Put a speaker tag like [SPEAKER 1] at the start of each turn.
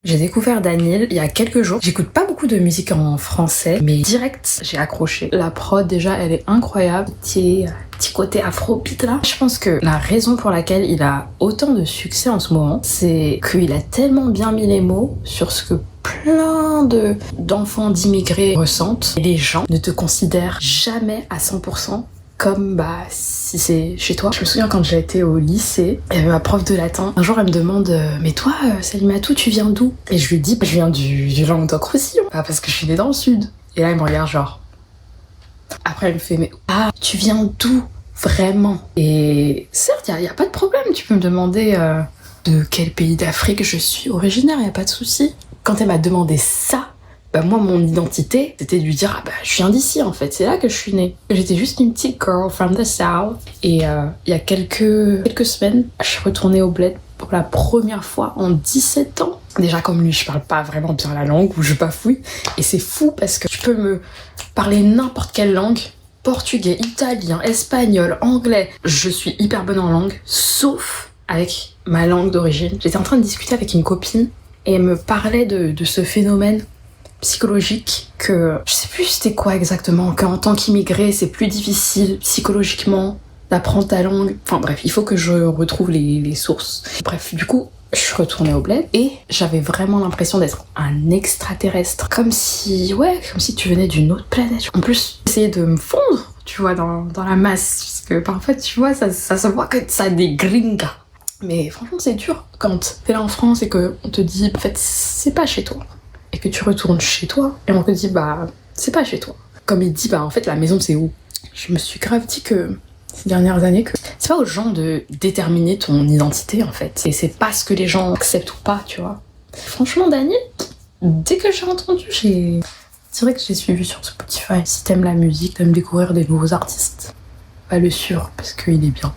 [SPEAKER 1] J'ai découvert Daniel il y a quelques jours. J'écoute pas beaucoup de musique en français, mais direct, j'ai accroché. La prod, déjà, elle est incroyable. Petit côté afrobeat là. Je pense que la raison pour laquelle il a autant de succès en ce moment, c'est qu'il a tellement bien mis les mots sur ce que plein d'enfants d'immigrés ressentent. Et les gens ne te considèrent jamais à 100% comme si c'est chez toi. Je me souviens quand j'ai été au lycée, il y avait ma prof de latin. Un jour elle me demande mais toi Salimatou, tu viens d'où? Et je lui dis je viens du Languedoc-Roussillon. Parce que je suis née dans le sud. Et là elle me regarde genre. Après elle me fait mais tu viens d'où vraiment? Et certes il y a pas de problème, tu peux me demander de quel pays d'Afrique je suis originaire, il y a pas de souci. Quand elle m'a demandé ça, moi, mon identité, c'était de lui dire je viens d'ici en fait, c'est là que je suis née. J'étais juste une petite girl from the south. Et il y a quelques semaines, je suis retournée au bled pour la première fois en 17 ans. Déjà comme lui, je parle pas vraiment bien la langue ou je bafouille. Et c'est fou parce que tu peux me parler n'importe quelle langue. Portugais, italien, espagnol, anglais. Je suis hyper bonne en langue, sauf avec ma langue d'origine. J'étais en train de discuter avec une copine et elle me parlait de ce phénomène psychologique que je sais plus c'était quoi exactement, qu'en tant qu'immigré c'est plus difficile psychologiquement d'apprendre ta langue. Enfin bref, il faut que je retrouve les sources. Bref, du coup je suis retournée au bled et j'avais vraiment l'impression d'être un extraterrestre, comme si tu venais d'une autre planète. En plus j'essayais de me fondre, tu vois, dans la masse, parce que parfois tu vois ça se voit que ça dégringue. Mais franchement c'est dur quand t'es là en France et qu'on te dit en fait c'est pas chez toi. Et que tu retournes chez toi, et on te dit c'est pas chez toi. Comme il dit en fait la maison c'est où. Je me suis grave dit que ces dernières années que c'est pas aux gens de déterminer ton identité en fait. Et c'est pas ce que les gens acceptent ou pas, tu vois. Franchement Daniel, dès que j'ai entendu, c'est vrai que j'ai suivi sur Spotify. Si t'aimes la musique, t'aimes découvrir des nouveaux artistes, va le suivre parce qu'il est bien.